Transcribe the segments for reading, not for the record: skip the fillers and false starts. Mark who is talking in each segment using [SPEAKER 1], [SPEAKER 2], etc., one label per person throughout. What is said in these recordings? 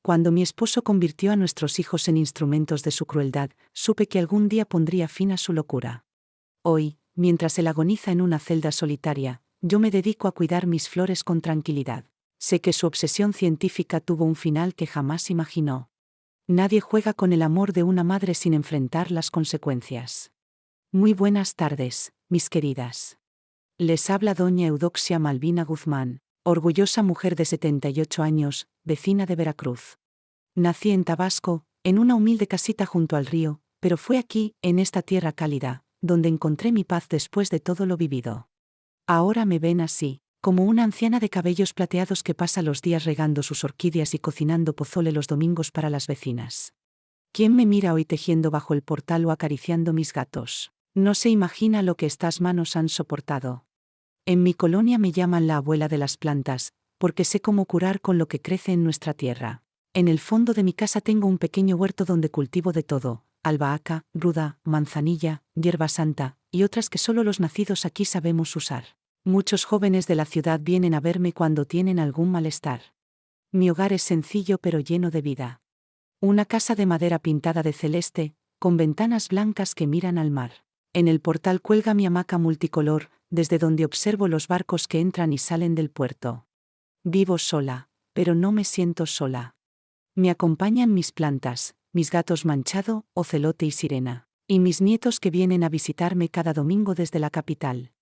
[SPEAKER 1] Cuando mi esposo convirtió a nuestros hijos en instrumentos de su crueldad, supe que algún día pondría fin a su locura. Hoy, mientras él agoniza en una celda solitaria, yo me dedico a cuidar mis flores con tranquilidad. Sé que su obsesión científica tuvo un final que jamás imaginó. Nadie juega con el amor de una madre sin enfrentar las consecuencias. Muy buenas tardes, mis queridas. Les habla doña Eudoxia Malvina Guzmán, orgullosa mujer de 78 años, vecina de Veracruz. Nací en Tabasco, en una humilde casita junto al río, pero fue aquí, en esta tierra cálida, donde encontré mi paz después de todo lo vivido. Ahora me ven así, como una anciana de cabellos plateados que pasa los días regando sus orquídeas y cocinando pozole los domingos para las vecinas. ¿Quién me mira hoy tejiendo bajo el portal o acariciando mis gatos? No se imagina lo que estas manos han soportado. En mi colonia me llaman la abuela de las plantas, porque sé cómo curar con lo que crece en nuestra tierra. En el fondo de mi casa tengo un pequeño huerto donde cultivo de todo: albahaca, ruda, manzanilla, hierba santa, y otras que solo los nacidos aquí sabemos usar. Muchos jóvenes de la ciudad vienen a verme cuando tienen algún malestar. Mi hogar es sencillo pero lleno de vida. Una casa de madera pintada de celeste, con ventanas blancas que miran al mar. En el portal cuelga mi hamaca multicolor, desde donde observo los barcos que entran y salen del puerto. Vivo sola, pero no me siento sola. Me acompañan mis plantas, mis gatos Manchado, Ocelote y Sirena, y mis nietos que vienen a visitarme cada domingo desde la capital.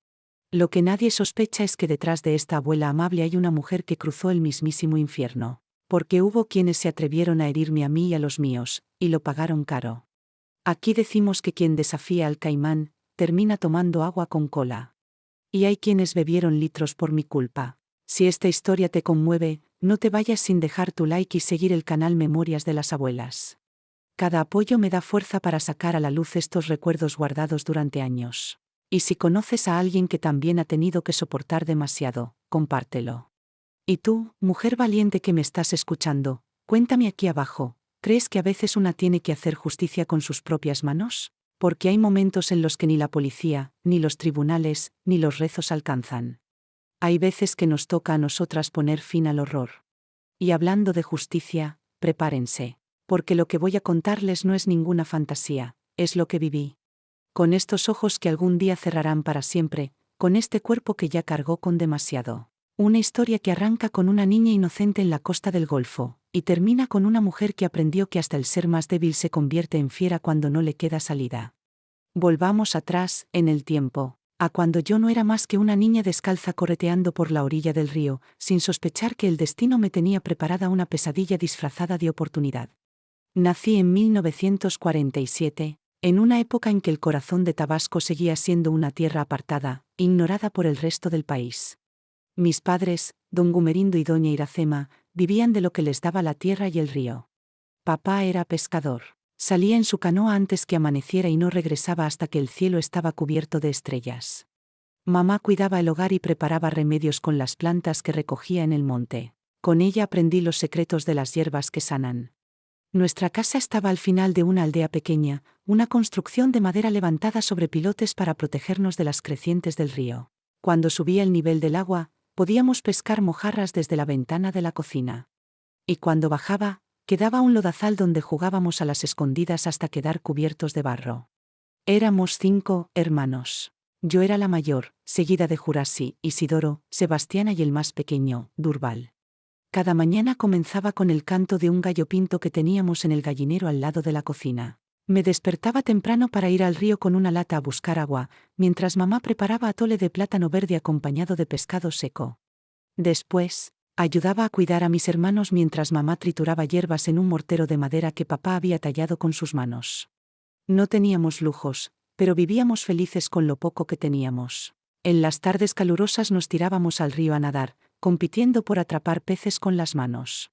[SPEAKER 1] Lo que nadie sospecha es que detrás de esta abuela amable hay una mujer que cruzó el mismísimo infierno, porque hubo quienes se atrevieron a herirme a mí y a los míos, y lo pagaron caro. Aquí decimos que quien desafía al caimán, termina tomando agua con cola. Y hay quienes bebieron litros por mi culpa. Si esta historia te conmueve, no te vayas sin dejar tu like y seguir el canal Memorias de las Abuelas. Cada apoyo me da fuerza para sacar a la luz estos recuerdos guardados durante años. Y si conoces a alguien que también ha tenido que soportar demasiado, compártelo. Y tú, mujer valiente que me estás escuchando, cuéntame aquí abajo, ¿crees que a veces una tiene que hacer justicia con sus propias manos? Porque hay momentos en los que ni la policía, ni los tribunales, ni los rezos alcanzan. Hay veces que nos toca a nosotras poner fin al horror. Y hablando de justicia, prepárense, porque lo que voy a contarles no es ninguna fantasía, es lo que viví. Con estos ojos que algún día cerrarán para siempre, con este cuerpo que ya cargó con demasiado. Una historia que arranca con una niña inocente en la costa del Golfo, y termina con una mujer que aprendió que hasta el ser más débil se convierte en fiera cuando no le queda salida. Volvamos atrás, en el tiempo, a cuando yo no era más que una niña descalza correteando por la orilla del río, sin sospechar que el destino me tenía preparada una pesadilla disfrazada de oportunidad. Nací en 1947, en una época en que el corazón de Tabasco seguía siendo una tierra apartada, ignorada por el resto del país. Mis padres, don Gumerindo y doña Iracema, vivían de lo que les daba la tierra y el río. Papá era pescador. Salía en su canoa antes que amaneciera y no regresaba hasta que el cielo estaba cubierto de estrellas. Mamá cuidaba el hogar y preparaba remedios con las plantas que recogía en el monte. Con ella aprendí los secretos de las hierbas que sanan. Nuestra casa estaba al final de una aldea pequeña, una construcción de madera levantada sobre pilotes para protegernos de las crecientes del río. Cuando subía el nivel del agua, podíamos pescar mojarras desde la ventana de la cocina. Y cuando bajaba, quedaba un lodazal donde jugábamos a las escondidas hasta quedar cubiertos de barro. Éramos 5 hermanos. Yo era la mayor, seguida de Jurasi, Isidoro, Sebastiana y el más pequeño, Durval. Cada mañana comenzaba con el canto de un gallo pinto que teníamos en el gallinero al lado de la cocina. Me despertaba temprano para ir al río con una lata a buscar agua, mientras mamá preparaba atole de plátano verde acompañado de pescado seco. Después, ayudaba a cuidar a mis hermanos mientras mamá trituraba hierbas en un mortero de madera que papá había tallado con sus manos. No teníamos lujos, pero vivíamos felices con lo poco que teníamos. En las tardes calurosas nos tirábamos al río a nadar, compitiendo por atrapar peces con las manos.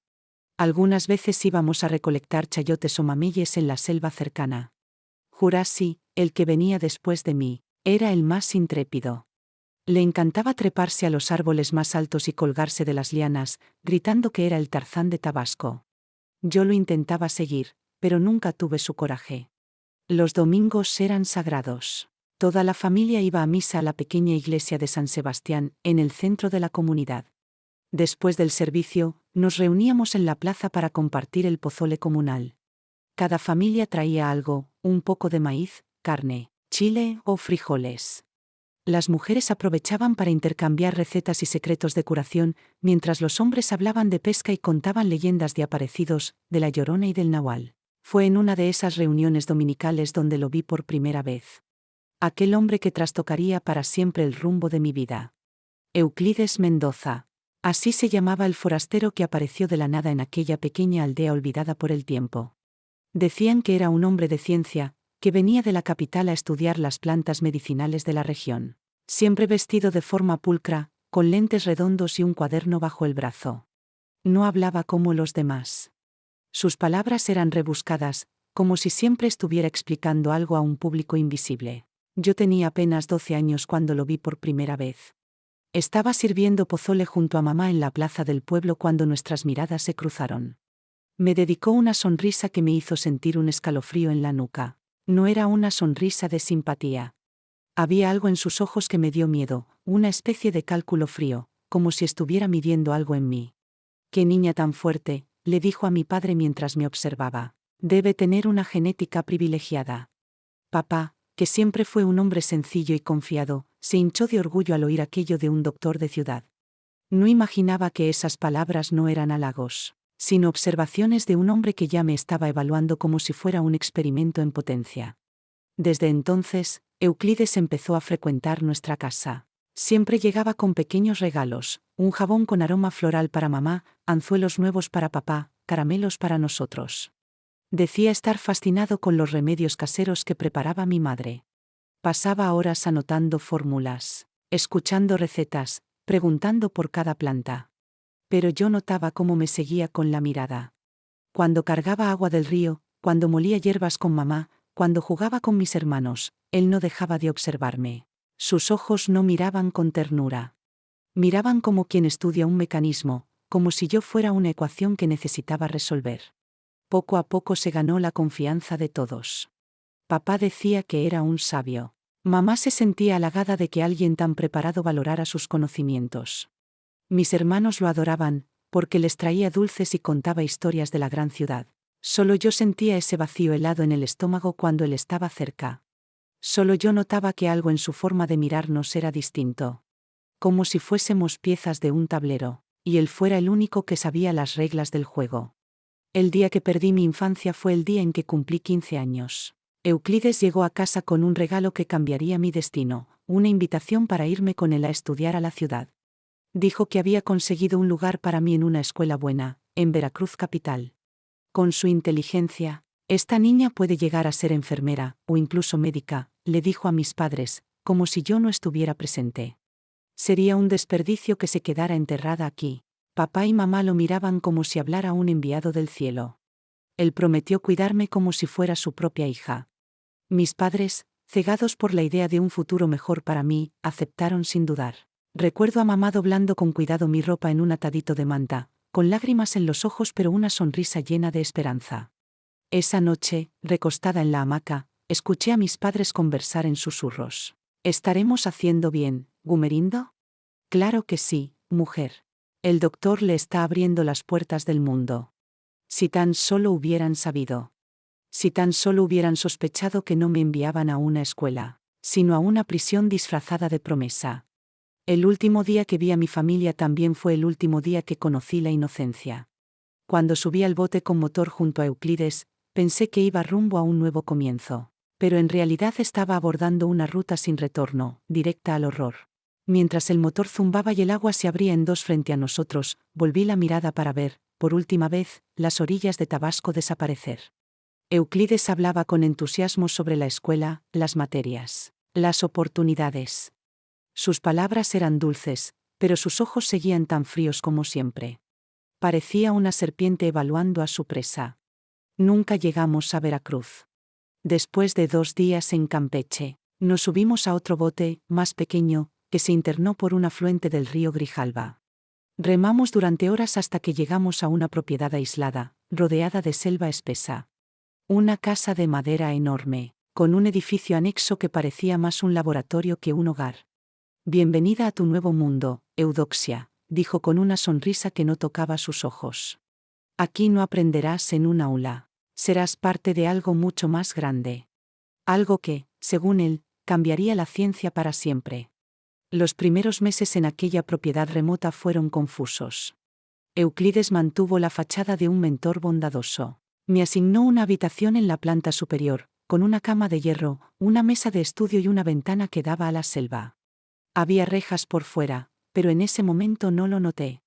[SPEAKER 1] Algunas veces íbamos a recolectar chayotes o mameyes en la selva cercana. Jurasi, el que venía después de mí, era el más intrépido. Le encantaba treparse a los árboles más altos y colgarse de las lianas, gritando que era el Tarzán de Tabasco. Yo lo intentaba seguir, pero nunca tuve su coraje. Los domingos eran sagrados. Toda la familia iba a misa a la pequeña iglesia de San Sebastián, en el centro de la comunidad. Después del servicio, nos reuníamos en la plaza para compartir el pozole comunal. Cada familia traía algo, un poco de maíz, carne, chile o frijoles. Las mujeres aprovechaban para intercambiar recetas y secretos de curación, mientras los hombres hablaban de pesca y contaban leyendas de aparecidos, de la Llorona y del Nahual. Fue en una de esas reuniones dominicales donde lo vi por primera vez. Aquel hombre que trastocaría para siempre el rumbo de mi vida. Euclides Mendoza. Así se llamaba el forastero que apareció de la nada en aquella pequeña aldea olvidada por el tiempo. Decían que era un hombre de ciencia, que venía de la capital a estudiar las plantas medicinales de la región. Siempre vestido de forma pulcra, con lentes redondos y un cuaderno bajo el brazo. No hablaba como los demás. Sus palabras eran rebuscadas, como si siempre estuviera explicando algo a un público invisible. Yo tenía apenas 12 años cuando lo vi por primera vez. Estaba sirviendo pozole junto a mamá en la plaza del pueblo cuando nuestras miradas se cruzaron. Me dedicó una sonrisa que me hizo sentir un escalofrío en la nuca. No era una sonrisa de simpatía. Había algo en sus ojos que me dio miedo, una especie de cálculo frío, como si estuviera midiendo algo en mí. «Qué niña tan fuerte», le dijo a mi padre mientras me observaba. «Debe tener una genética privilegiada». Papá, que siempre fue un hombre sencillo y confiado, se hinchó de orgullo al oír aquello de un doctor de ciudad. No imaginaba que esas palabras no eran halagos, sino observaciones de un hombre que ya me estaba evaluando como si fuera un experimento en potencia. Desde entonces, Euclides empezó a frecuentar nuestra casa. Siempre llegaba con pequeños regalos, un jabón con aroma floral para mamá, anzuelos nuevos para papá, caramelos para nosotros. Decía estar fascinado con los remedios caseros que preparaba mi madre. Pasaba horas anotando fórmulas, escuchando recetas, preguntando por cada planta. Pero yo notaba cómo me seguía con la mirada. Cuando cargaba agua del río, cuando molía hierbas con mamá, cuando jugaba con mis hermanos, él no dejaba de observarme. Sus ojos no miraban con ternura. Miraban como quien estudia un mecanismo, como si yo fuera una ecuación que necesitaba resolver. Poco a poco se ganó la confianza de todos. Papá decía que era un sabio. Mamá se sentía halagada de que alguien tan preparado valorara sus conocimientos. Mis hermanos lo adoraban, porque les traía dulces y contaba historias de la gran ciudad. Solo yo sentía ese vacío helado en el estómago cuando él estaba cerca. Solo yo notaba que algo en su forma de mirarnos era distinto. Como si fuésemos piezas de un tablero, y él fuera el único que sabía las reglas del juego. El día que perdí mi infancia fue el día en que cumplí 15 años. Euclides llegó a casa con un regalo que cambiaría mi destino, una invitación para irme con él a estudiar a la ciudad. Dijo que había conseguido un lugar para mí en una escuela buena, en Veracruz capital. Con su inteligencia, esta niña puede llegar a ser enfermera, o incluso médica, le dijo a mis padres, como si yo no estuviera presente. Sería un desperdicio que se quedara enterrada aquí. Papá y mamá lo miraban como si hablara un enviado del cielo. Él prometió cuidarme como si fuera su propia hija. Mis padres, cegados por la idea de un futuro mejor para mí, aceptaron sin dudar. Recuerdo a mamá doblando con cuidado mi ropa en un atadito de manta, con lágrimas en los ojos pero una sonrisa llena de esperanza. Esa noche, recostada en la hamaca, escuché a mis padres conversar en susurros. ¿Estaremos haciendo bien, Gumerindo? Claro que sí, mujer. El doctor le está abriendo las puertas del mundo. Si tan solo hubieran sabido. Si tan solo hubieran sospechado que no me enviaban a una escuela, sino a una prisión disfrazada de promesa. El último día que vi a mi familia también fue el último día que conocí la inocencia. Cuando subí al bote con motor junto a Euclides, pensé que iba rumbo a un nuevo comienzo. Pero en realidad estaba abordando una ruta sin retorno, directa al horror. Mientras el motor zumbaba y el agua se abría en dos frente a nosotros, volví la mirada para ver, por última vez, las orillas de Tabasco desaparecer. Euclides hablaba con entusiasmo sobre la escuela, las materias, las oportunidades. Sus palabras eran dulces, pero sus ojos seguían tan fríos como siempre. Parecía una serpiente evaluando a su presa. Nunca llegamos a Veracruz. Después de 2 días en Campeche, nos subimos a otro bote, más pequeño, que se internó por un afluente del río Grijalba. Remamos durante horas hasta que llegamos a una propiedad aislada, rodeada de selva espesa. Una casa de madera enorme, con un edificio anexo que parecía más un laboratorio que un hogar. «Bienvenida a tu nuevo mundo, Eudoxia», dijo con una sonrisa que no tocaba sus ojos. Aquí no aprenderás en un aula. Serás parte de algo mucho más grande. Algo que, según él, cambiaría la ciencia para siempre. Los primeros meses en aquella propiedad remota fueron confusos. Euclides mantuvo la fachada de un mentor bondadoso. Me asignó una habitación en la planta superior, con una cama de hierro, una mesa de estudio y una ventana que daba a la selva. Había rejas por fuera, pero en ese momento no lo noté.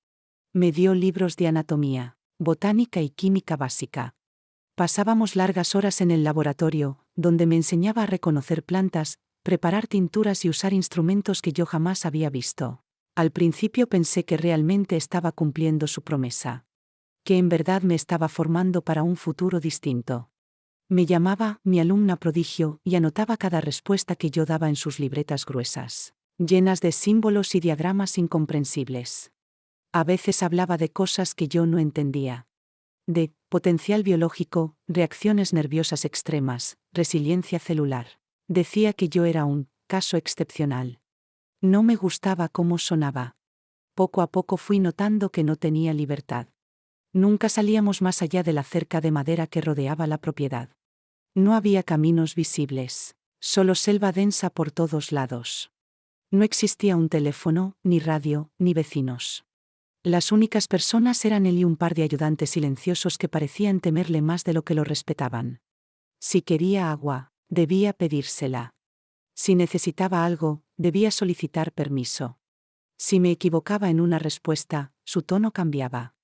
[SPEAKER 1] Me dio libros de anatomía, botánica y química básica. Pasábamos largas horas en el laboratorio, donde me enseñaba a reconocer plantas, preparar tinturas y usar instrumentos que yo jamás había visto. Al principio pensé que realmente estaba cumpliendo su promesa. Que en verdad me estaba formando para un futuro distinto. Me llamaba mi alumna prodigio y anotaba cada respuesta que yo daba en sus libretas gruesas, llenas de símbolos y diagramas incomprensibles. A veces hablaba de cosas que yo no entendía. De potencial biológico, reacciones nerviosas extremas, resiliencia celular. Decía que yo era un caso excepcional. No me gustaba cómo sonaba. Poco a poco fui notando que no tenía libertad. Nunca salíamos más allá de la cerca de madera que rodeaba la propiedad. No había caminos visibles, solo selva densa por todos lados. No existía un teléfono, ni radio, ni vecinos. Las únicas personas eran él y un par de ayudantes silenciosos que parecían temerle más de lo que lo respetaban. Si quería agua, debía pedírsela. Si necesitaba algo, debía solicitar permiso. Si me equivocaba en una respuesta, su tono cambiaba.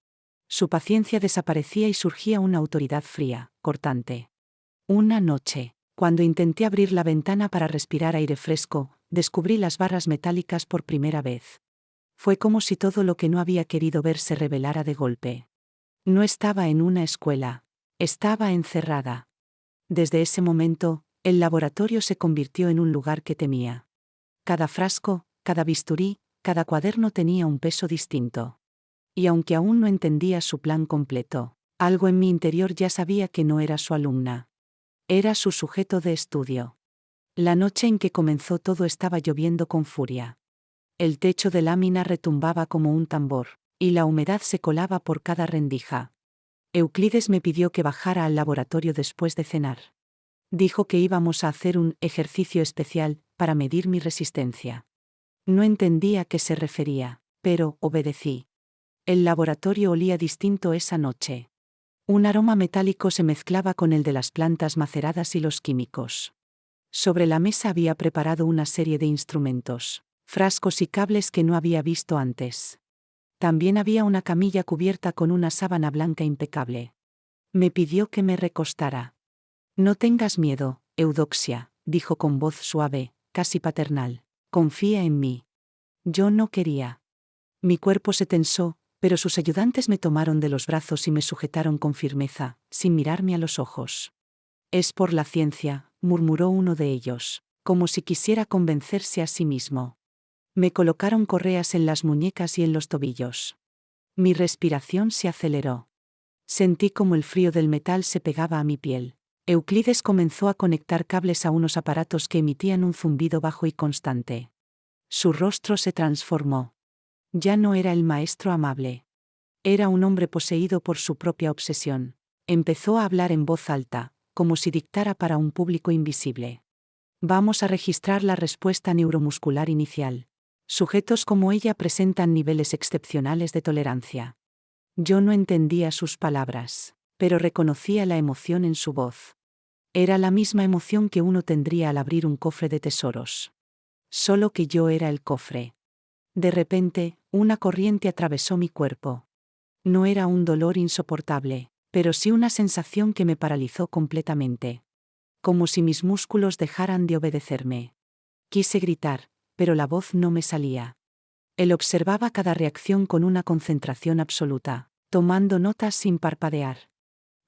[SPEAKER 1] Su paciencia desaparecía y surgía una autoridad fría, cortante. Una noche, cuando intenté abrir la ventana para respirar aire fresco, descubrí las barras metálicas por primera vez. Fue como si todo lo que no había querido ver se revelara de golpe. No estaba en una escuela. Estaba encerrada. Desde ese momento, el laboratorio se convirtió en un lugar que temía. Cada frasco, cada bisturí, cada cuaderno tenía un peso distinto. Y aunque aún no entendía su plan completo, algo en mi interior ya sabía que no era su alumna. Era su sujeto de estudio. La noche en que comenzó todo estaba lloviendo con furia. El techo de lámina retumbaba como un tambor, y la humedad se colaba por cada rendija. Euclides me pidió que bajara al laboratorio después de cenar. Dijo que íbamos a hacer un ejercicio especial para medir mi resistencia. No entendía a qué se refería, pero obedecí. El laboratorio olía distinto esa noche. Un aroma metálico se mezclaba con el de las plantas maceradas y los químicos. Sobre la mesa había preparado una serie de instrumentos, frascos y cables que no había visto antes. También había una camilla cubierta con una sábana blanca impecable. Me pidió que me recostara. No tengas miedo, Eudoxia, dijo con voz suave, casi paternal. Confía en mí. Yo no quería. Mi cuerpo se tensó, pero sus ayudantes me tomaron de los brazos y me sujetaron con firmeza, sin mirarme a los ojos. Es por la ciencia, murmuró uno de ellos, como si quisiera convencerse a sí mismo. Me colocaron correas en las muñecas y en los tobillos. Mi respiración se aceleró. Sentí como el frío del metal se pegaba a mi piel. Euclides comenzó a conectar cables a unos aparatos que emitían un zumbido bajo y constante. Su rostro se transformó. Ya no era el maestro amable. Era un hombre poseído por su propia obsesión. Empezó a hablar en voz alta, como si dictara para un público invisible. Vamos a registrar la respuesta neuromuscular inicial. Sujetos como ella presentan niveles excepcionales de tolerancia. Yo no entendía sus palabras, pero reconocía la emoción en su voz. Era la misma emoción que uno tendría al abrir un cofre de tesoros. Solo que yo era el cofre. De repente, una corriente atravesó mi cuerpo. No era un dolor insoportable, pero sí una sensación que me paralizó completamente. Como si mis músculos dejaran de obedecerme. Quise gritar, pero la voz no me salía. Él observaba cada reacción con una concentración absoluta, tomando notas sin parpadear.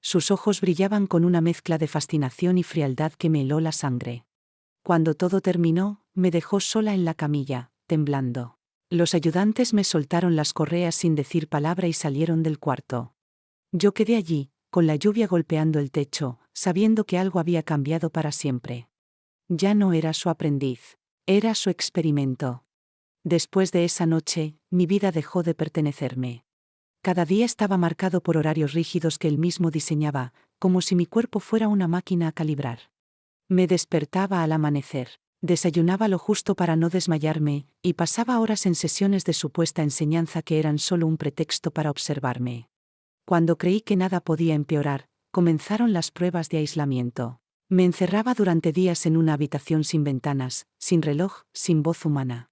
[SPEAKER 1] Sus ojos brillaban con una mezcla de fascinación y frialdad que me heló la sangre. Cuando todo terminó, me dejó sola en la camilla, temblando. Los ayudantes me soltaron las correas sin decir palabra y salieron del cuarto. Yo quedé allí, con la lluvia golpeando el techo, sabiendo que algo había cambiado para siempre. Ya no era su aprendiz, era su experimento. Después de esa noche, mi vida dejó de pertenecerme. Cada día estaba marcado por horarios rígidos que él mismo diseñaba, como si mi cuerpo fuera una máquina a calibrar. Me despertaba al amanecer, desayunaba lo justo para no desmayarme, y pasaba horas en sesiones de supuesta enseñanza que eran solo un pretexto para observarme. Cuando creí que nada podía empeorar, comenzaron las pruebas de aislamiento. Me encerraba durante días en una habitación sin ventanas, sin reloj, sin voz humana.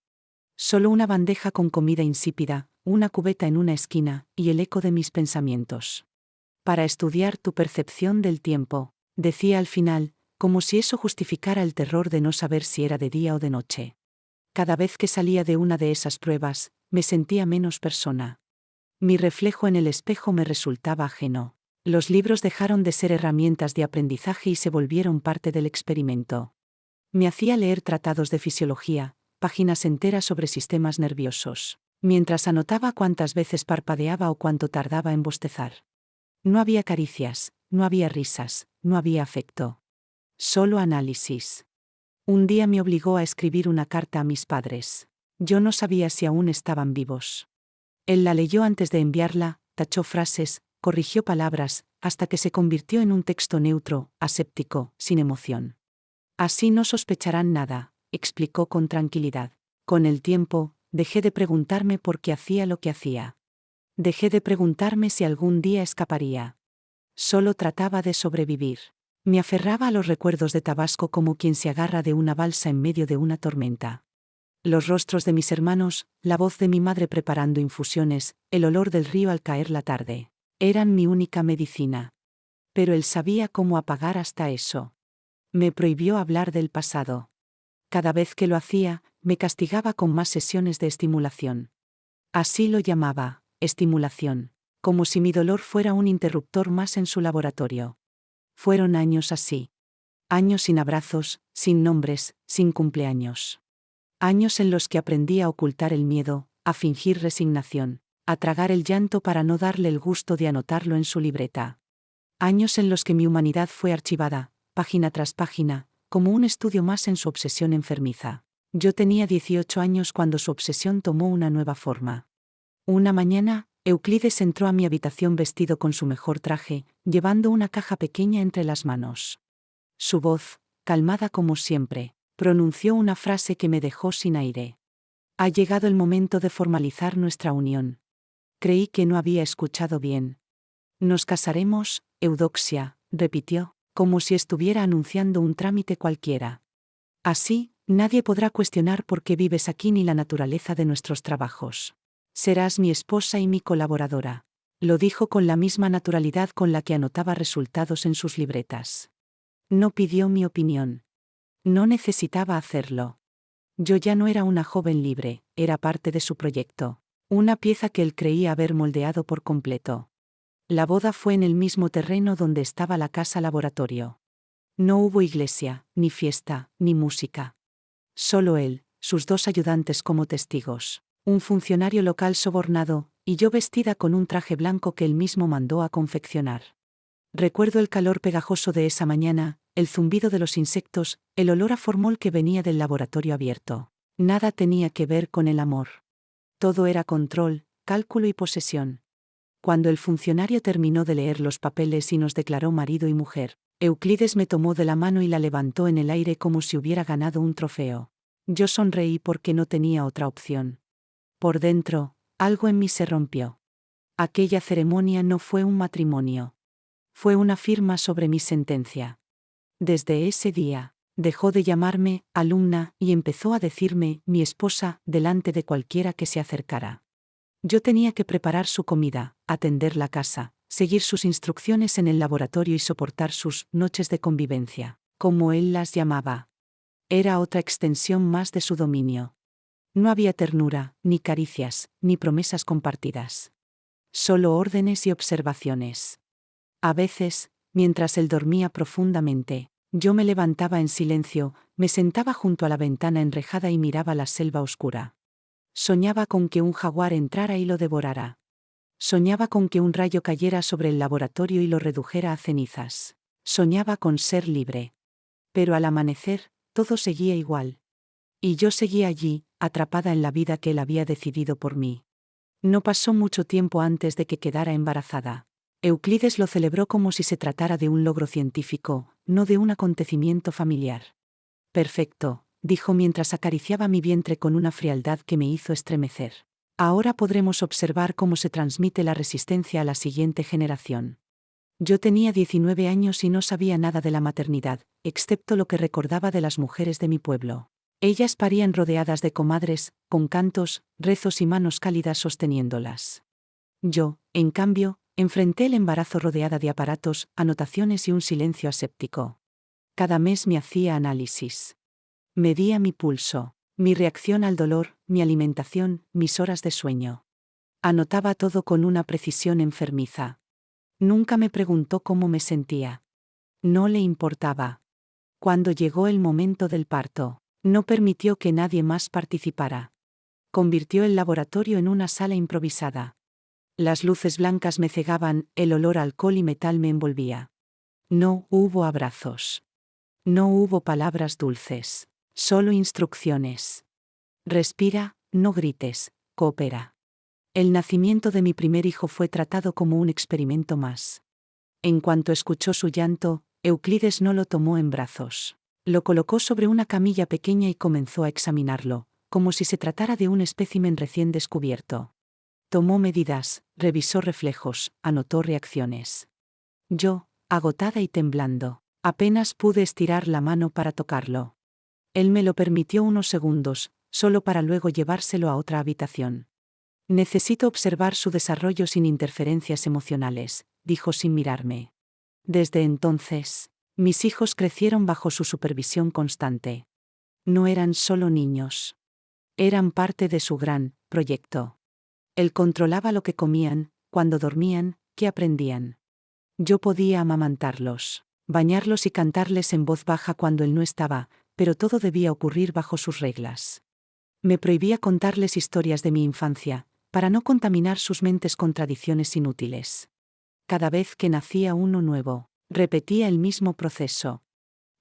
[SPEAKER 1] Solo una bandeja con comida insípida, una cubeta en una esquina, y el eco de mis pensamientos. Para estudiar tu percepción del tiempo, decía al final, como si eso justificara el terror de no saber si era de día o de noche. Cada vez que salía de una de esas pruebas, me sentía menos persona. Mi reflejo en el espejo me resultaba ajeno. Los libros dejaron de ser herramientas de aprendizaje y se volvieron parte del experimento. Me hacía leer tratados de fisiología, páginas enteras sobre sistemas nerviosos, mientras anotaba cuántas veces parpadeaba o cuánto tardaba en bostezar. No había caricias, no había risas, no había afecto. Solo análisis. Un día me obligó a escribir una carta a mis padres. Yo no sabía si aún estaban vivos. Él la leyó antes de enviarla, tachó frases, corrigió palabras, hasta que se convirtió en un texto neutro, aséptico, sin emoción. Así no sospecharán nada, explicó con tranquilidad. Con el tiempo, dejé de preguntarme por qué hacía lo que hacía. Dejé de preguntarme si algún día escaparía. Solo trataba de sobrevivir. Me aferraba a los recuerdos de Tabasco como quien se agarra de una balsa en medio de una tormenta. Los rostros de mis hermanos, la voz de mi madre preparando infusiones, el olor del río al caer la tarde, eran mi única medicina. Pero él sabía cómo apagar hasta eso. Me prohibió hablar del pasado. Cada vez que lo hacía, me castigaba con más sesiones de estimulación. Así lo llamaba, estimulación, como si mi dolor fuera un interruptor más en su laboratorio. Fueron años así. Años sin abrazos, sin nombres, sin cumpleaños. Años en los que aprendí a ocultar el miedo, a fingir resignación, a tragar el llanto para no darle el gusto de anotarlo en su libreta. Años en los que mi humanidad fue archivada, página tras página, como un estudio más en su obsesión enfermiza. Yo tenía 18 años cuando su obsesión tomó una nueva forma. Una mañana, Euclides entró a mi habitación vestido con su mejor traje, llevando una caja pequeña entre las manos. Su voz, calmada como siempre, pronunció una frase que me dejó sin aire. Ha llegado el momento de formalizar nuestra unión. Creí que no había escuchado bien. Nos casaremos, Eudoxia, repitió, como si estuviera anunciando un trámite cualquiera. Así, nadie podrá cuestionar por qué vives aquí ni la naturaleza de nuestros trabajos. Serás mi esposa y mi colaboradora. Lo dijo con la misma naturalidad con la que anotaba resultados en sus libretas. No pidió mi opinión. No necesitaba hacerlo. Yo ya no era una joven libre, era parte de su proyecto. Una pieza que él creía haber moldeado por completo. La boda fue en el mismo terreno donde estaba la casa laboratorio. No hubo iglesia, ni fiesta, ni música. Solo él, sus dos ayudantes como testigos, un funcionario local sobornado, y yo vestida con un traje blanco que él mismo mandó a confeccionar. Recuerdo el calor pegajoso de esa mañana, el zumbido de los insectos, el olor a formol que venía del laboratorio abierto. Nada tenía que ver con el amor. Todo era control, cálculo y posesión. Cuando el funcionario terminó de leer los papeles y nos declaró marido y mujer, Euclides me tomó de la mano y la levantó en el aire como si hubiera ganado un trofeo. Yo sonreí porque no tenía otra opción. Por dentro, algo en mí se rompió. Aquella ceremonia no fue un matrimonio. Fue una firma sobre mi sentencia. Desde ese día, dejó de llamarme alumna y empezó a decirme mi esposa delante de cualquiera que se acercara. Yo tenía que preparar su comida, atender la casa, seguir sus instrucciones en el laboratorio y soportar sus noches de convivencia, como él las llamaba. Era otra extensión más de su dominio. No había ternura, ni caricias, ni promesas compartidas. Solo órdenes y observaciones. A veces, mientras él dormía profundamente, yo me levantaba en silencio, me sentaba junto a la ventana enrejada y miraba la selva oscura. Soñaba con que un jaguar entrara y lo devorara. Soñaba con que un rayo cayera sobre el laboratorio y lo redujera a cenizas. Soñaba con ser libre. Pero al amanecer, todo seguía igual. Y yo seguía allí, atrapada en la vida que él había decidido por mí. No pasó mucho tiempo antes de que quedara embarazada. Euclides lo celebró como si se tratara de un logro científico, no de un acontecimiento familiar. Perfecto, dijo mientras acariciaba mi vientre con una frialdad que me hizo estremecer. Ahora podremos observar cómo se transmite la resistencia a la siguiente generación. Yo tenía 19 años y no sabía nada de la maternidad, excepto lo que recordaba de las mujeres de mi pueblo. Ellas parían rodeadas de comadres, con cantos, rezos y manos cálidas sosteniéndolas. Yo, en cambio, enfrenté el embarazo rodeada de aparatos, anotaciones y un silencio aséptico. Cada mes me hacía análisis. Medía mi pulso, mi reacción al dolor, mi alimentación, mis horas de sueño. Anotaba todo con una precisión enfermiza. Nunca me preguntó cómo me sentía. No le importaba. Cuando llegó el momento del parto, no permitió que nadie más participara. Convirtió el laboratorio en una sala improvisada. Las luces blancas me cegaban, el olor a alcohol y metal me envolvía. No hubo abrazos. No hubo palabras dulces. Solo instrucciones. Respira, no grites, coopera. El nacimiento de mi primer hijo fue tratado como un experimento más. En cuanto escuchó su llanto, Euclides no lo tomó en brazos. Lo colocó sobre una camilla pequeña y comenzó a examinarlo, como si se tratara de un espécimen recién descubierto. Tomó medidas, revisó reflejos, anotó reacciones. Yo, agotada y temblando, apenas pude estirar la mano para tocarlo. Él me lo permitió unos segundos, solo para luego llevárselo a otra habitación. Necesito observar su desarrollo sin interferencias emocionales, dijo sin mirarme. Desde entonces, mis hijos crecieron bajo su supervisión constante. No eran solo niños. Eran parte de su gran proyecto. Él controlaba lo que comían, cuando dormían, qué aprendían. Yo podía amamantarlos, bañarlos y cantarles en voz baja cuando él no estaba, pero todo debía ocurrir bajo sus reglas. Me prohibía contarles historias de mi infancia, para no contaminar sus mentes con tradiciones inútiles. Cada vez que nacía uno nuevo, repetía el mismo proceso.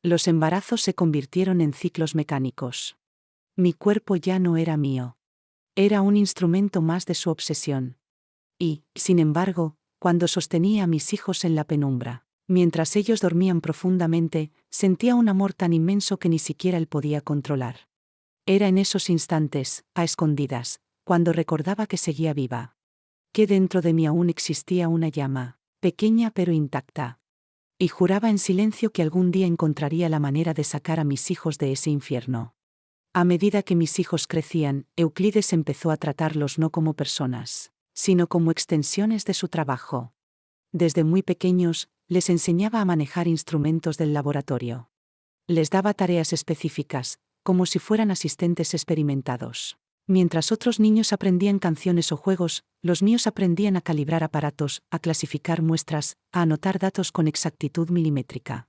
[SPEAKER 1] Los embarazos se convirtieron en ciclos mecánicos. Mi cuerpo ya no era mío. Era un instrumento más de su obsesión. Y, sin embargo, cuando sostenía a mis hijos en la penumbra, mientras ellos dormían profundamente, sentía un amor tan inmenso que ni siquiera él podía controlar. Era en esos instantes, a escondidas, cuando recordaba que seguía viva. Que dentro de mí aún existía una llama, pequeña pero intacta. Y juraba en silencio que algún día encontraría la manera de sacar a mis hijos de ese infierno. A medida que mis hijos crecían, Euclides empezó a tratarlos no como personas, sino como extensiones de su trabajo. Desde muy pequeños, les enseñaba a manejar instrumentos del laboratorio. Les daba tareas específicas, como si fueran asistentes experimentados. Mientras otros niños aprendían canciones o juegos, los míos aprendían a calibrar aparatos, a clasificar muestras, a anotar datos con exactitud milimétrica.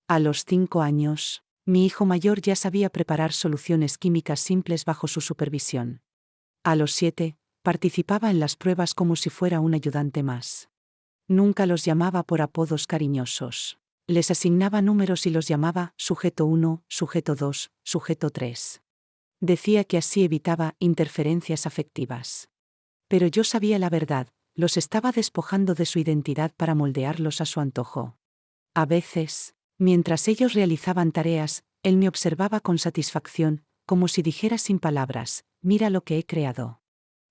[SPEAKER 1] A los 5 años, mi hijo mayor ya sabía preparar soluciones químicas simples bajo su supervisión. A los 7, participaba en las pruebas como si fuera un ayudante más. Nunca los llamaba por apodos cariñosos. Les asignaba números y los llamaba sujeto 1, sujeto 2, sujeto 3. Decía que así evitaba interferencias afectivas. Pero yo sabía la verdad, los estaba despojando de su identidad para moldearlos a su antojo. A veces, mientras ellos realizaban tareas, él me observaba con satisfacción, como si dijera sin palabras, mira lo que he creado.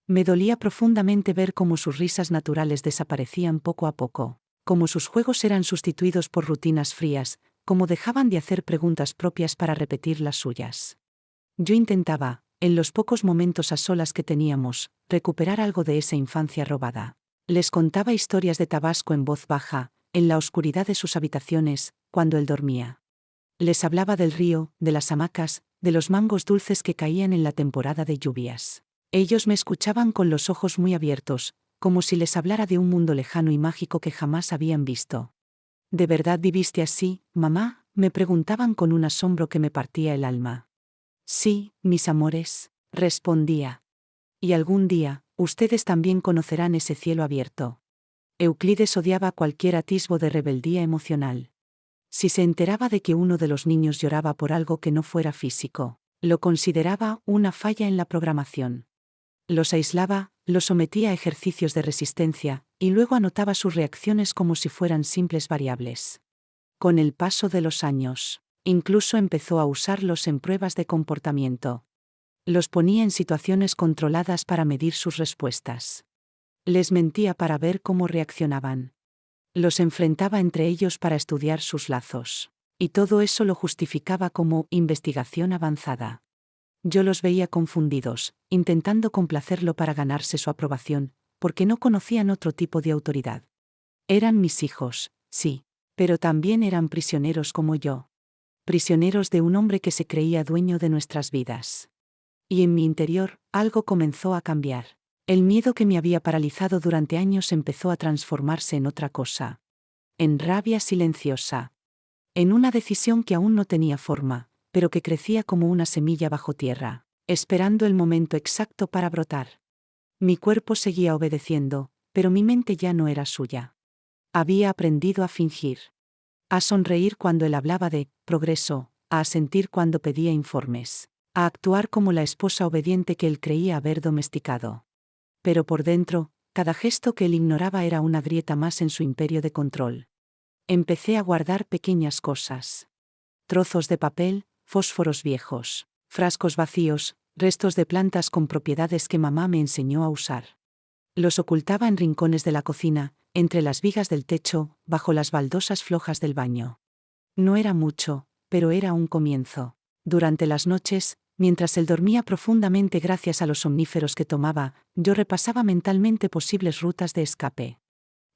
[SPEAKER 1] Me dolía profundamente ver cómo sus risas naturales desaparecían poco a poco, cómo sus juegos eran sustituidos por rutinas frías, cómo dejaban de hacer preguntas propias para repetir las suyas. Yo intentaba, en los pocos momentos a solas que teníamos, recuperar algo de esa infancia robada. Les contaba historias de Tabasco en voz baja, en la oscuridad de sus habitaciones, cuando él dormía. Les hablaba del río, de las hamacas, de los mangos dulces que caían en la temporada de lluvias. Ellos me escuchaban con los ojos muy abiertos, como si les hablara de un mundo lejano y mágico que jamás habían visto. ¿De verdad viviste así, mamá?, me preguntaban con un asombro que me partía el alma. Sí, mis amores, respondía. Y algún día, ustedes también conocerán ese cielo abierto. Euclides odiaba cualquier atisbo de rebeldía emocional. Si se enteraba de que uno de los niños lloraba por algo que no fuera físico, Lo consideraba una falla en la programación. Los aislaba, los sometía a ejercicios de resistencia, y luego anotaba sus reacciones como si fueran simples variables. Con el paso de los años, incluso empezó a usarlos en pruebas de comportamiento. Los ponía en situaciones controladas para medir sus respuestas. Les mentía para ver cómo reaccionaban. Los enfrentaba entre ellos para estudiar sus lazos. Y todo eso lo justificaba como investigación avanzada. Yo los veía confundidos, intentando complacerlo para ganarse su aprobación, porque no conocían otro tipo de autoridad. Eran mis hijos, sí, pero también eran prisioneros como yo. Prisioneros de un hombre que se creía dueño de nuestras vidas. Y en mi interior, algo comenzó a cambiar. El miedo que me había paralizado durante años empezó a transformarse en otra cosa. En rabia silenciosa. En una decisión que aún no tenía forma, pero que crecía como una semilla bajo tierra, esperando el momento exacto para brotar. Mi cuerpo seguía obedeciendo, pero mi mente ya no era suya. Había aprendido a fingir. A sonreír cuando él hablaba de progreso, a asentir cuando pedía informes, a actuar como la esposa obediente que él creía haber domesticado. Pero por dentro, cada gesto que él ignoraba era una grieta más en su imperio de control. Empecé a guardar pequeñas cosas. Trozos de papel, fósforos viejos, frascos vacíos, restos de plantas con propiedades que mamá me enseñó a usar. Los ocultaba en rincones de la cocina, entre las vigas del techo, bajo las baldosas flojas del baño. No era mucho, pero era un comienzo. Durante las noches, mientras él dormía profundamente gracias a los somníferos que tomaba, yo repasaba mentalmente posibles rutas de escape.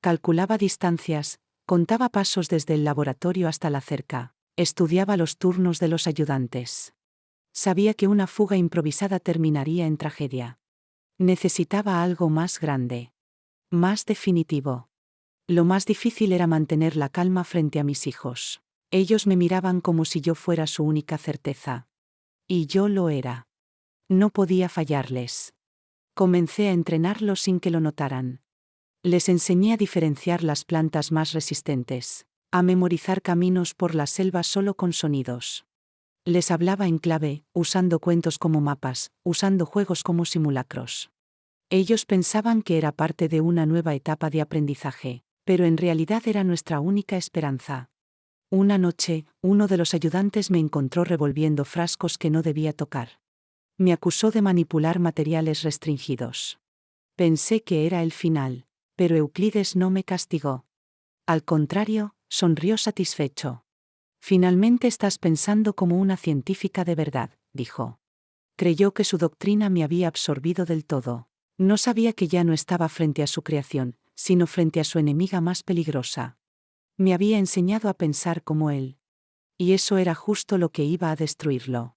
[SPEAKER 1] Calculaba distancias, contaba pasos desde el laboratorio hasta la cerca, estudiaba los turnos de los ayudantes. Sabía que una fuga improvisada terminaría en tragedia. Necesitaba algo más grande. Más definitivo. Lo más difícil era mantener la calma frente a mis hijos. Ellos me miraban como si yo fuera su única certeza. Y yo lo era. No podía fallarles. Comencé a entrenarlos sin que lo notaran. Les enseñé a diferenciar las plantas más resistentes, a memorizar caminos por la selva solo con sonidos. Les hablaba en clave, usando cuentos como mapas, usando juegos como simulacros. Ellos pensaban que era parte de una nueva etapa de aprendizaje, pero en realidad era nuestra única esperanza. Una noche, uno de los ayudantes me encontró revolviendo frascos que no debía tocar. Me acusó de manipular materiales restringidos. Pensé que era el final, pero Euclides no me castigó. Al contrario, sonrió satisfecho. Finalmente estás pensando como una científica de verdad, dijo. Creyó que su doctrina me había absorbido del todo. No sabía que ya no estaba frente a su creación, sino frente a su enemiga más peligrosa. Me había enseñado a pensar como él. Y eso era justo lo que iba a destruirlo.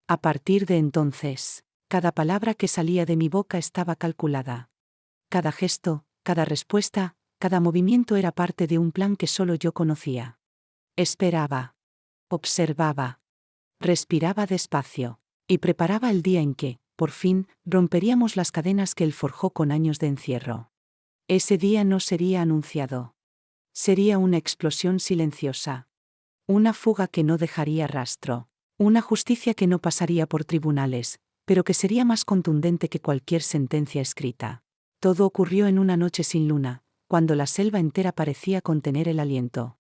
[SPEAKER 1] A partir de entonces, cada palabra que salía de mi boca estaba calculada. Cada gesto, cada respuesta, cada movimiento era parte de un plan que solo yo conocía. Esperaba. Observaba. Respiraba despacio. Y preparaba el día en que, por fin, romperíamos las cadenas que él forjó con años de encierro. Ese día no sería anunciado. Sería una explosión silenciosa. Una fuga que no dejaría rastro. Una justicia que no pasaría por tribunales, pero que sería más contundente que cualquier sentencia escrita. Todo ocurrió en una noche sin luna, cuando la selva entera parecía contener el aliento.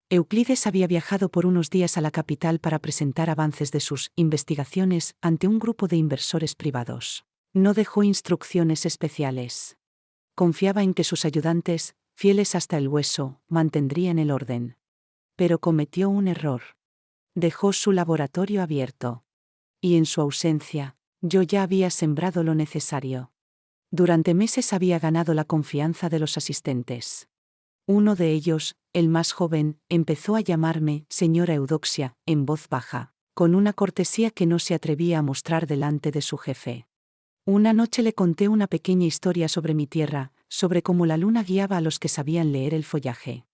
[SPEAKER 1] Euclides había viajado por unos días a la capital para presentar avances de sus investigaciones ante un grupo de inversores privados. No dejó instrucciones especiales. Confiaba en que sus ayudantes, fieles hasta el hueso, mantendrían el orden. Pero cometió un error. Dejó su laboratorio abierto. Y en su ausencia, yo ya había sembrado lo necesario. Durante meses había ganado la confianza de los asistentes. Uno de ellos, el más joven, empezó a llamarme señora Eudoxia, en voz baja, con una cortesía que no se atrevía a mostrar delante de su jefe. Una noche le conté una pequeña historia sobre mi tierra, sobre cómo la luna guiaba a los que sabían leer el follaje.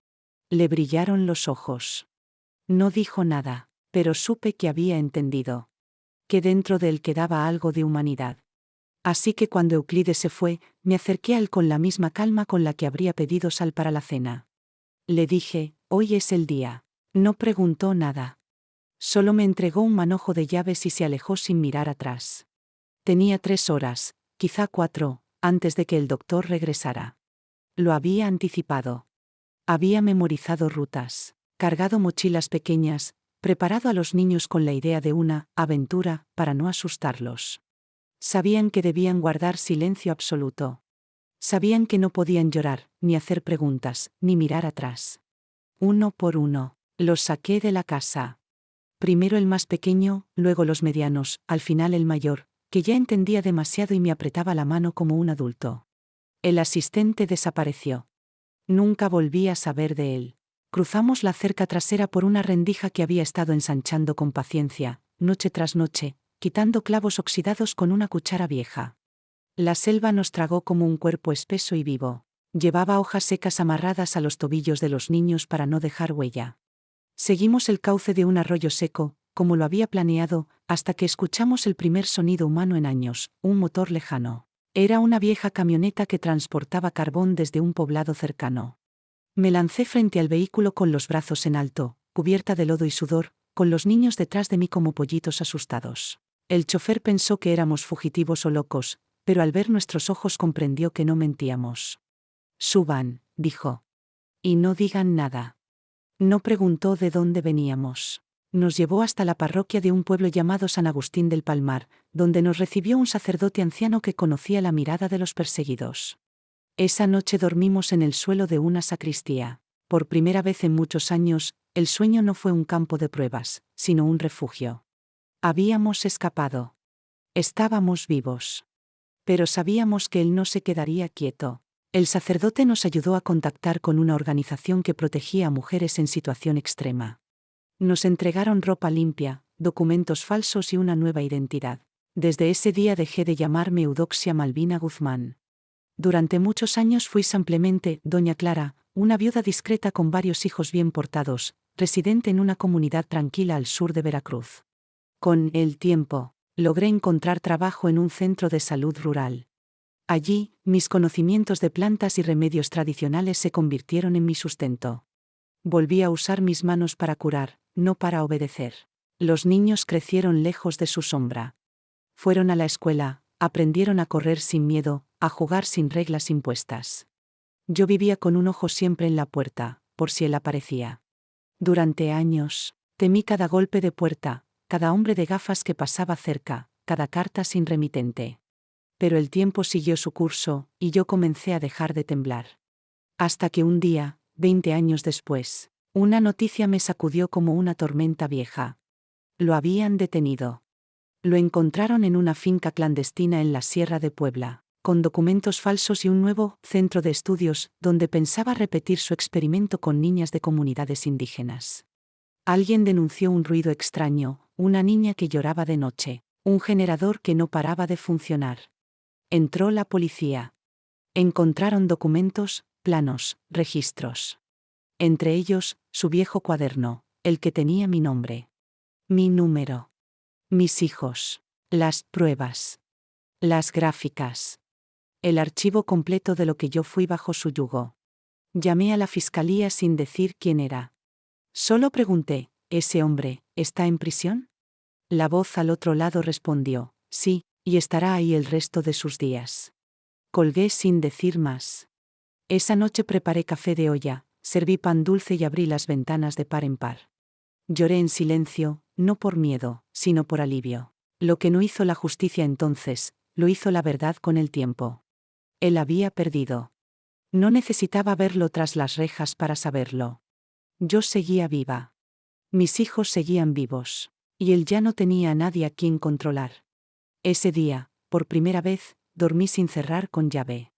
[SPEAKER 1] Le brillaron los ojos. No dijo nada, pero supe que había entendido. Que dentro de él quedaba algo de humanidad. Así que cuando Euclides se fue, me acerqué a él con la misma calma con la que habría pedido sal para la cena. Le dije, hoy es el día. No preguntó nada. Solo me entregó un manojo de llaves y se alejó sin mirar atrás. Tenía 3 horas, quizá 4, antes de que el doctor regresara. Lo había anticipado. Había memorizado rutas, cargado mochilas pequeñas, preparado a los niños con la idea de una aventura para no asustarlos. Sabían que debían guardar silencio absoluto. Sabían que no podían llorar, ni hacer preguntas, ni mirar atrás. Uno por uno, los saqué de la casa. Primero el más pequeño, luego los medianos, al final el mayor, que ya entendía demasiado y me apretaba la mano como un adulto. El asistente desapareció. Nunca volví a saber de él. Cruzamos la cerca trasera por una rendija que había estado ensanchando con paciencia, noche tras noche, quitando clavos oxidados con una cuchara vieja. La selva nos tragó como un cuerpo espeso y vivo. Llevaba hojas secas amarradas a los tobillos de los niños para no dejar huella. Seguimos el cauce de un arroyo seco, como lo había planeado, hasta que escuchamos el primer sonido humano en años, un motor lejano. Era una vieja camioneta que transportaba carbón desde un poblado cercano. Me lancé frente al vehículo con los brazos en alto, cubierta de lodo y sudor, con los niños detrás de mí como pollitos asustados. El chofer pensó que éramos fugitivos o locos, pero al ver nuestros ojos comprendió que no mentíamos. «Suban», dijo. «Y no digan nada». No preguntó de dónde veníamos. Nos llevó hasta la parroquia de un pueblo llamado San Agustín del Palmar, donde nos recibió un sacerdote anciano que conocía la mirada de los perseguidos. Esa noche dormimos en el suelo de una sacristía. Por primera vez en muchos años, el sueño no fue un campo de pruebas, sino un refugio. Habíamos escapado. Estábamos vivos. Pero sabíamos que él no se quedaría quieto. El sacerdote nos ayudó a contactar con una organización que protegía a mujeres en situación extrema. Nos entregaron ropa limpia, documentos falsos y una nueva identidad. Desde ese día dejé de llamarme Eudoxia Malvina Guzmán. Durante muchos años fui simplemente Doña Clara, una viuda discreta con varios hijos bien portados, residente en una comunidad tranquila al sur de Veracruz. Con el tiempo, logré encontrar trabajo en un centro de salud rural. Allí, mis conocimientos de plantas y remedios tradicionales se convirtieron en mi sustento. Volví a usar mis manos para curar, no para obedecer. Los niños crecieron lejos de su sombra. Fueron a la escuela, aprendieron a correr sin miedo, a jugar sin reglas impuestas. Yo vivía con un ojo siempre en la puerta, por si él aparecía. Durante años, temí cada golpe de puerta, cada hombre de gafas que pasaba cerca, cada carta sin remitente. Pero el tiempo siguió su curso, y yo comencé a dejar de temblar. Hasta que un día, 20 años después, una noticia me sacudió como una tormenta vieja. Lo habían detenido. Lo encontraron en una finca clandestina en la Sierra de Puebla, con documentos falsos y un nuevo centro de estudios, donde pensaba repetir su experimento con niñas de comunidades indígenas. Alguien denunció un ruido extraño, una niña que lloraba de noche, un generador que no paraba de funcionar. Entró la policía. Encontraron documentos, planos, registros. Entre ellos, su viejo cuaderno, el que tenía mi nombre. Mi número. Mis hijos. Las pruebas. Las gráficas. El archivo completo de lo que yo fui bajo su yugo. Llamé a la fiscalía sin decir quién era. Solo pregunté, ¿ese hombre está en prisión? La voz al otro lado respondió, sí, y estará ahí el resto de sus días. Colgué sin decir más. Esa noche preparé café de olla, serví pan dulce y abrí las ventanas de par en par. Lloré en silencio, no por miedo, sino por alivio. Lo que no hizo la justicia entonces, lo hizo la verdad con el tiempo. Él había perdido. No necesitaba verlo tras las rejas para saberlo. Yo seguía viva. Mis hijos seguían vivos. Y él ya no tenía a nadie a quien controlar. Ese día, por primera vez, dormí sin cerrar con llave.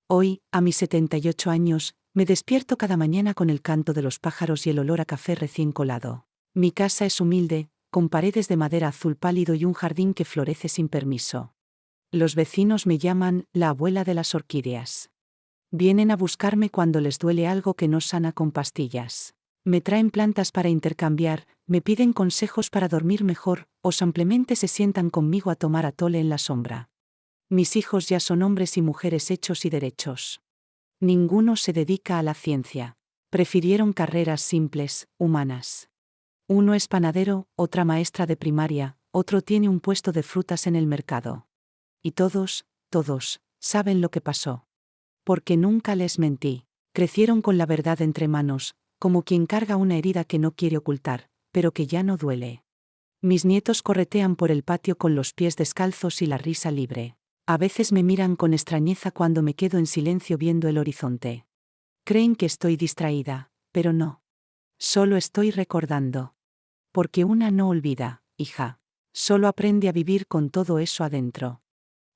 [SPEAKER 1] Hoy, a mis 78 años, me despierto cada mañana con el canto de los pájaros y el olor a café recién colado. Mi casa es humilde, con paredes de madera azul pálido y un jardín que florece sin permiso. Los vecinos me llaman la abuela de las orquídeas. Vienen a buscarme cuando les duele algo que no sana con pastillas. Me traen plantas para intercambiar, me piden consejos para dormir mejor, o simplemente se sientan conmigo a tomar atole en la sombra. Mis hijos ya son hombres y mujeres hechos y derechos. Ninguno se dedica a la ciencia. Prefirieron carreras simples, humanas. Uno es panadero, otra maestra de primaria, otro tiene un puesto de frutas en el mercado. Y todos, saben lo que pasó. Porque nunca les mentí. Crecieron con la verdad entre manos, como quien carga una herida que no quiere ocultar, pero que ya no duele. Mis nietos corretean por el patio con los pies descalzos y la risa libre. A veces me miran con extrañeza cuando me quedo en silencio viendo el horizonte. Creen que estoy distraída, pero no. Solo estoy recordando. Porque una no olvida, hija. Solo aprende a vivir con todo eso adentro.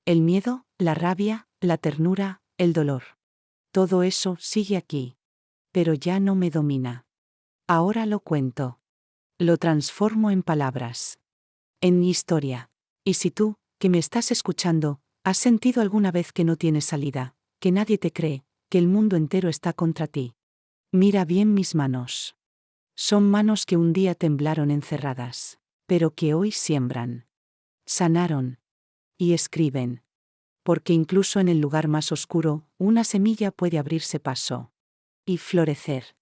[SPEAKER 1] El miedo, la rabia, la ternura, el dolor. Todo eso sigue aquí. Pero ya no me domina. Ahora lo cuento. Lo transformo en palabras. En mi historia. Y si tú, que me estás escuchando, has sentido alguna vez que no tienes salida, que nadie te cree, que el mundo entero está contra ti. Mira bien mis manos. Son manos que un día temblaron encerradas, pero que hoy siembran. Sanaron. Y escriben. Porque incluso en el lugar más oscuro, una semilla puede abrirse paso. Y florecer.